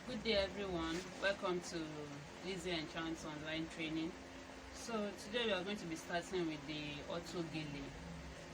Good day everyone, welcome to Lizzie and Chance online training. So today we are going to be starting with the autogele,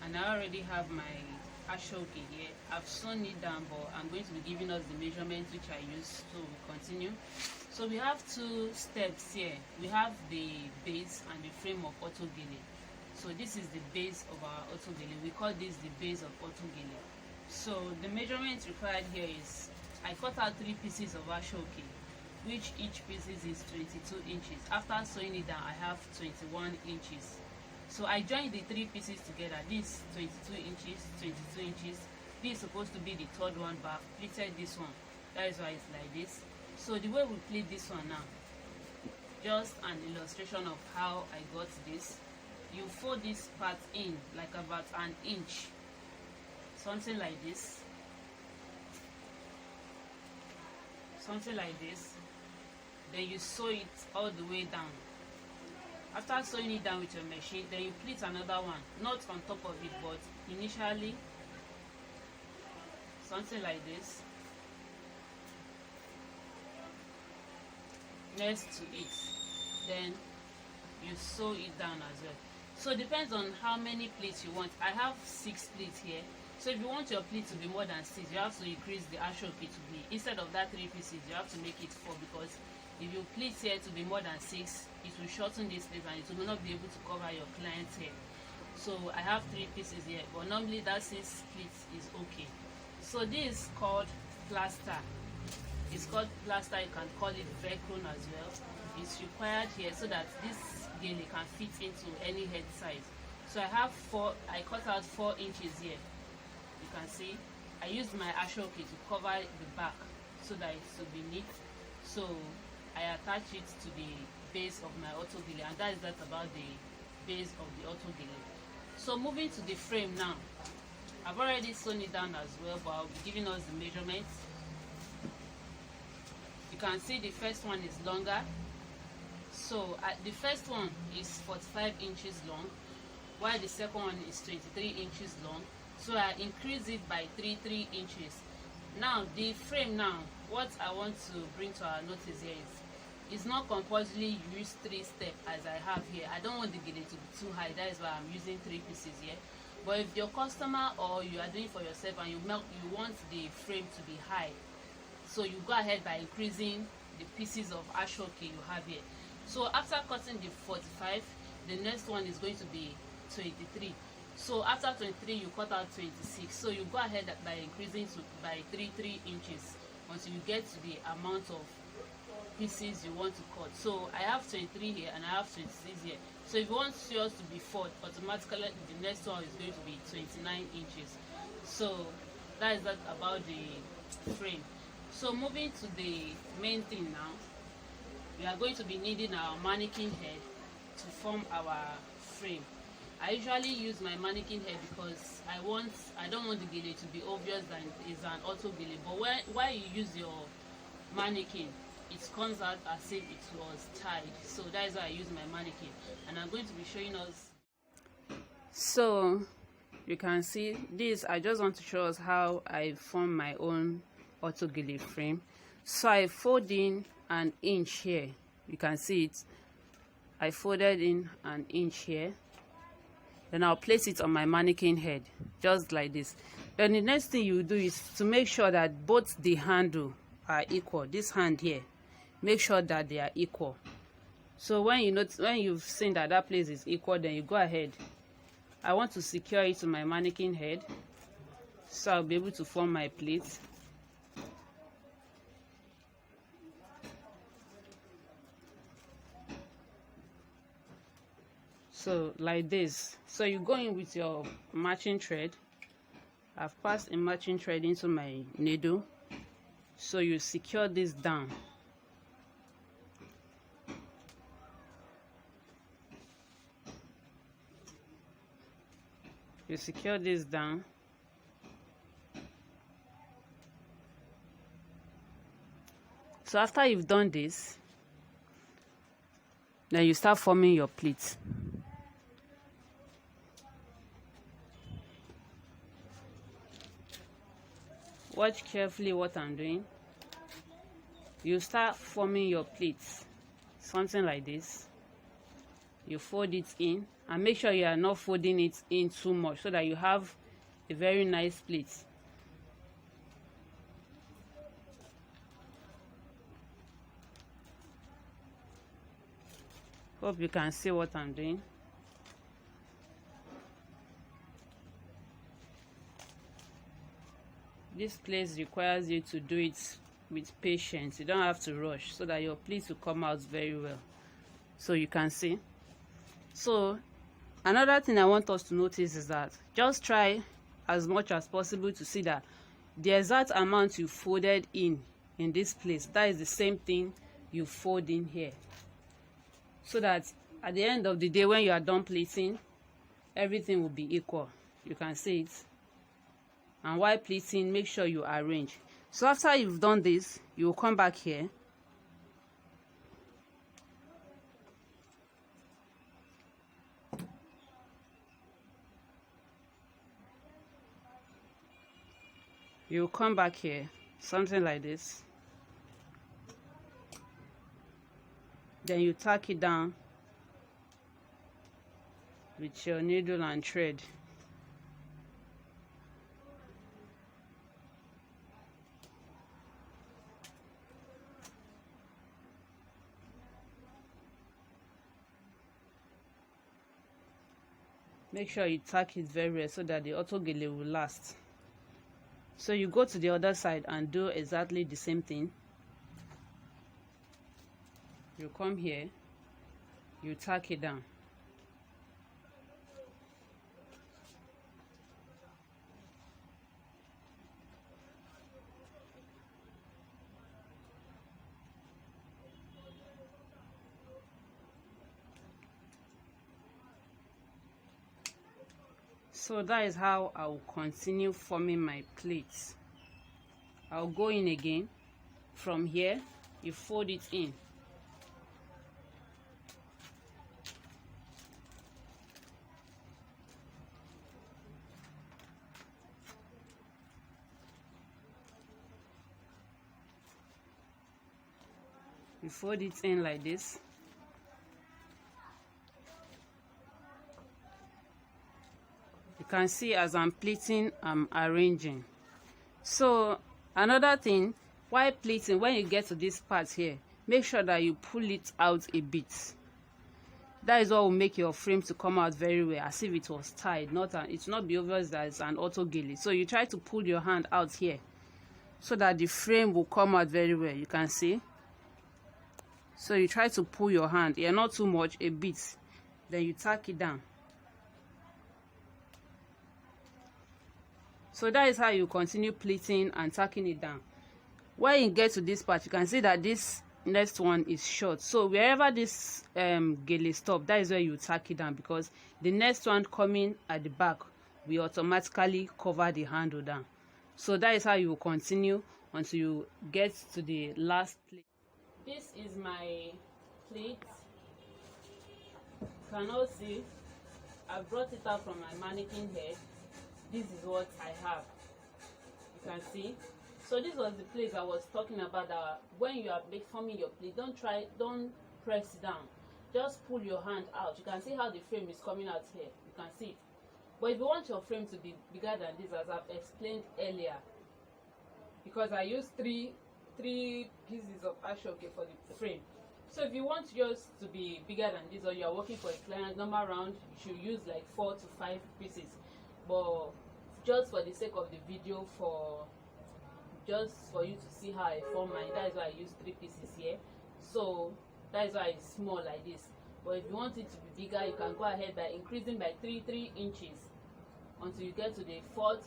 and I already have my ashoke here. I've sewn it down, but I'm going to be giving us the measurements which I use, so we continue. So we have two steps here. We have the base and the frame of autogele. So this is the base of our autogele. We call this the base of autogele. So the measurements required here is I cut out 3 pieces of ashoke, which each piece is 22 inches. After sewing it down, I have 21 inches. So I joined the 3 pieces together. This 22 inches, 22 inches. This is supposed to be the third one, but I've pleated this one. That is why it's like this. So the way we pleat this one now, just an illustration of how I got this. You fold this part in like about an inch, something like this. Then you sew it all the way down. After sewing it down with your machine, then you pleat another one, not on top of it, but initially something like this next to it, then you sew it down as well. So it depends on how many pleats you want. I have 6 pleats here. So if you want your pleat to be more than 6, you have to increase the ashoke to be, instead of that 3 pieces, you have to make it 4, because if you pleat here to be more than 6, it will shorten this place and it will not be able to cover your client's hair. So I have 3 pieces here, but normally that 6 pleats is okay. So this is called plaster. It's called plaster. You can call it velcro as well. It's required here so that this gele can fit into any head size. So I have 4. I cut out 4 inches here. You can see I used my ashoke to cover the back so that it should be neat. So I attach it to the base of my autogele, and that is that about the base of the autogele. So moving to the frame now, I've already sewn it down as well, but I'll be giving us the measurements. You can see the first one is longer. So the first one is 45 inches long, while the second one is 23 inches long. So I increase it by 3 inches. Now the frame, now what I want to bring to our notice here is it's not compulsory use 3 steps as I have here. I don't want the gele to be too high, that is why I'm using 3 pieces here. But if your customer or you are doing for yourself and you want the frame to be high, so you go ahead by increasing the pieces of ashoke you have here. So after cutting the 45, the next one is going to be 23. So after 23, you cut out 26. So you go ahead by increasing by 3 inches until you get to the amount of pieces you want to cut. So I have 23 here and I have 26 here. So if you want yours to be 4, automatically the next one is going to be 29 inches. So that is that about the frame. So moving to the main thing now, we are going to be needing our mannequin head to form our frame. I usually use my mannequin head because I don't want the gele to be obvious that it's an autogele. But while you use your mannequin, it comes out as if it was tied. So that is why I use my mannequin, and I'm going to be showing us. So you can see this. I just want to show us how I form my own autogele frame. So I fold in an inch here. You can see it. I folded in an inch here. Then I'll place it on my mannequin head, just like this. Then the next thing you do is to make sure that both the handle are equal. This hand here, make sure that they are equal. So when you've seen that that place is equal, then you go ahead. I want to secure it to my mannequin head, so I'll be able to form my plate. So like this. So you go in with your matching thread. I've passed a matching thread into my needle, so you secure this down. You secure this down. So after you've done this, then you start forming your pleats. Watch carefully what I'm doing. you start forming your pleats, something like this. You fold it in, and make sure you are not folding it in too much so that you have a very nice pleat. Hope you can see what I'm doing. This place requires you to do it with patience. You don't have to rush so that your pleats will come out very well. So you can see. So another thing I want us to notice is that just try as much as possible to see that the exact amount you folded in this place, that is the same thing you fold in here, so that at the end of the day, when you are done pleating, everything will be equal. You can see it. And while pleating, make sure you arrange. So after you've done this, you will come back here. You come back here, something like this. Then you tack it down with your needle and thread. Make sure you tack it very well so that the autogele will last. So you go to the other side and do exactly the same thing. You come here, you tack it down. So that is how I will continue forming my pleats. I'll go in again. From here, you fold it in. You fold it in like this. You can see as I'm pleating, I'm arranging. So another thing, while pleating, when you get to this part here, make sure that you pull it out a bit. That is what will make your frame to come out very well, as if it was tied. It's not be obvious that it's an autogele. So you try to pull your hand out here so that the frame will come out very well. You can see. So you try to pull your hand, yeah, not too much, a bit. Then you tack it down. So that is how you continue pleating and tacking it down. When you get to this part, you can see that this next one is short. So wherever this gele stop, that is where you tack it down, because the next one coming at the back will automatically cover the handle down. So that is how you will continue until you get to the last pleat. This is my pleat. You can all see I brought it out from my mannequin head. This is what I have. You can see. So this was the place I was talking about, that when you are forming your pleat, don't press down. Just pull your hand out. You can see how the frame is coming out here. You can see it. But if you want your frame to be bigger than this, as I've explained earlier, because I used three pieces of ashoke for the frame. So if you want yours to be bigger than this, or you are working for a client normal round, you should use like 4 to 5 pieces. But just for the sake of the video, just for you to see how I form mine, that is why I use 3 pieces here. So that is why it's small like this. But if you want it to be bigger, you can go ahead by increasing by 3 inches until you get to the 4th,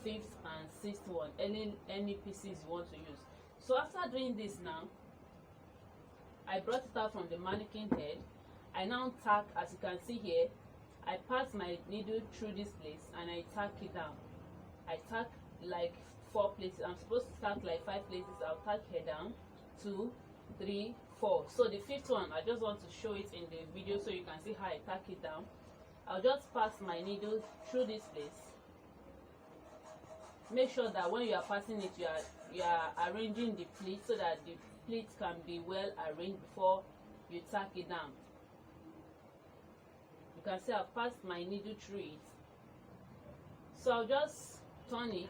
5th and 6th one, any pieces you want to use. So after doing this now, I brought it out from the mannequin head. I now tack, as you can see here, I pass my needle through this place and I tack it down. I tack like 4 places. I'm supposed to tack like 5 places. I'll tack here down 2, 3, 4. So the 5th one, I just want to show it in the video so you can see how I tack it down. I'll just pass my needle through this place. make sure that when you are passing it, you are arranging the pleat so that the pleat can be well arranged before you tack it down. You can see I've passed my needle through it. So I'll just turn it.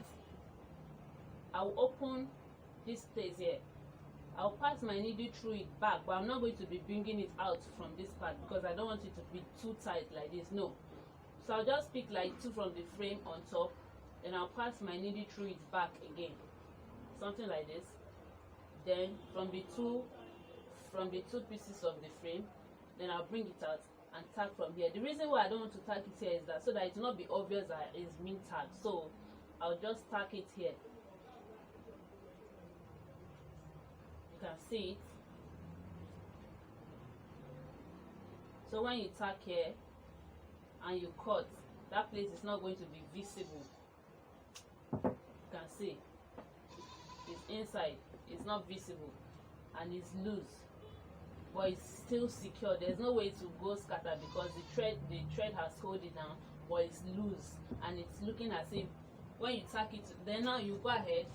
I'll open this place here. I'll pass my needle through it back, but I'm not going to be bringing it out from this part because I don't want it to be too tight like this. No. So I'll just pick like 2 from the frame on top, then I'll pass my needle through it back again, something like this. Then from the two pieces of the frame, then I'll bring it out and tack from here. The reason why I don't want to tack it here is that so that it will not be obvious that it's being tacked. So I'll just tack it here. You can see it. So when you tack here and you cut, that place is not going to be visible. You can see it's inside, it's not visible, and it's loose, but it's still secure. There's no way to go scatter because the thread has hold it down, but it's loose and it's looking as if when you tack it, then now you go ahead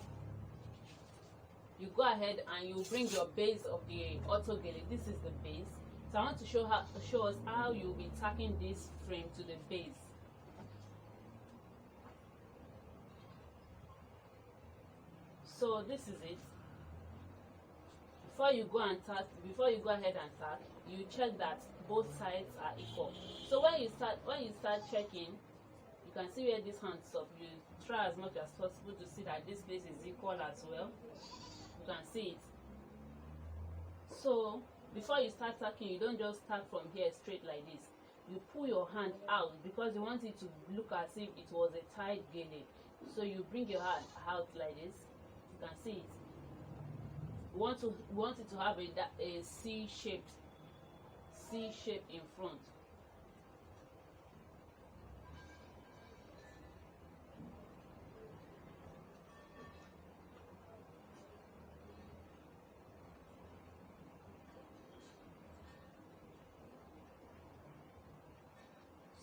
and you bring your base of the autogele. This is the base. So I want to show us how you'll be tacking this frame to the base. So this is it. Before you go ahead and tack, you check that both sides are equal. So when you start checking, you can see where this hand stops. You try as much as possible to see that this place is equal as well. You can see it. So before you start tacking, you don't just tack from here straight like this. You pull your hand out because you want it to look as if it was a tight gele. So you bring your hand out like this. You can see it. We want it to have a C shape in front.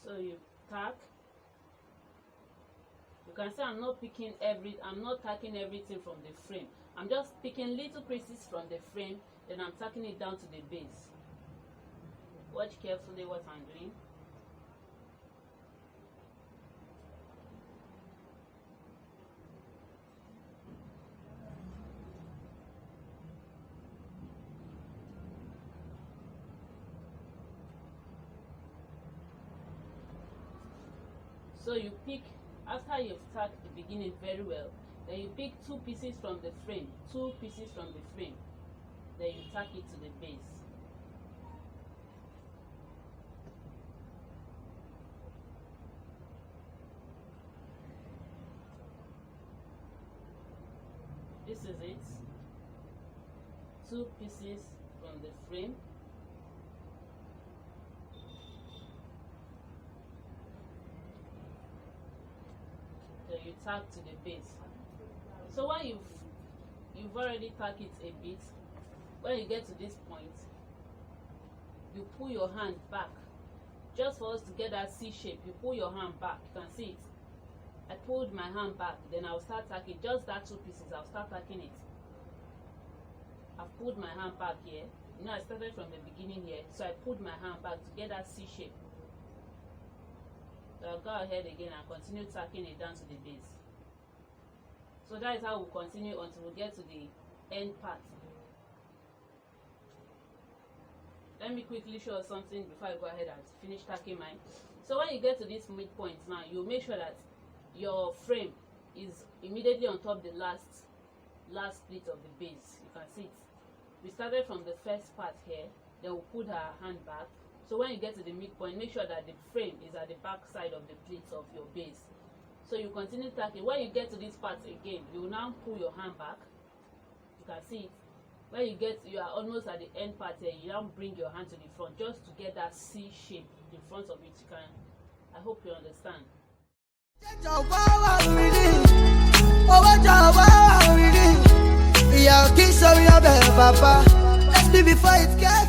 So you tack. You can see I'm not tacking everything from the frame. I'm just picking little pieces from the frame, then I'm tacking it down to the base. Watch carefully what I'm doing. So you pick, after you've tacked the beginning very well, then you pick 2 pieces from the frame, then you tack it to the base. This is it. 2 pieces from the frame. Then you tack to the base. So when you've already tacked it a bit, when you get to this point, you pull your hand back. Just for us to get that C shape, you pull your hand back. You can see it. I pulled my hand back, then I'll start tacking. Just that 2 pieces, I'll start tacking it. I've pulled my hand back here. You know, I started from the beginning here, so I pulled my hand back to get that C shape. So I'll go ahead again and continue tacking it down to the base. So that is how we'll continue until we get to the end part. Let me quickly show us something before I go ahead and finish tacking mine. So when you get to this midpoint now, you make sure that your frame is immediately on top of the last split of the base. You can see it. We started from the first part here, then we put our hand back. So when you get to the midpoint, make sure that the frame is at the back side of the pleats of your base. So you continue tacking. When you get to this part again, you will now pull your hand back. You can see it. When you are almost at the end part here, you now bring your hand to the front just to get that C shape in front of it. I hope you understand. Let's be before it gets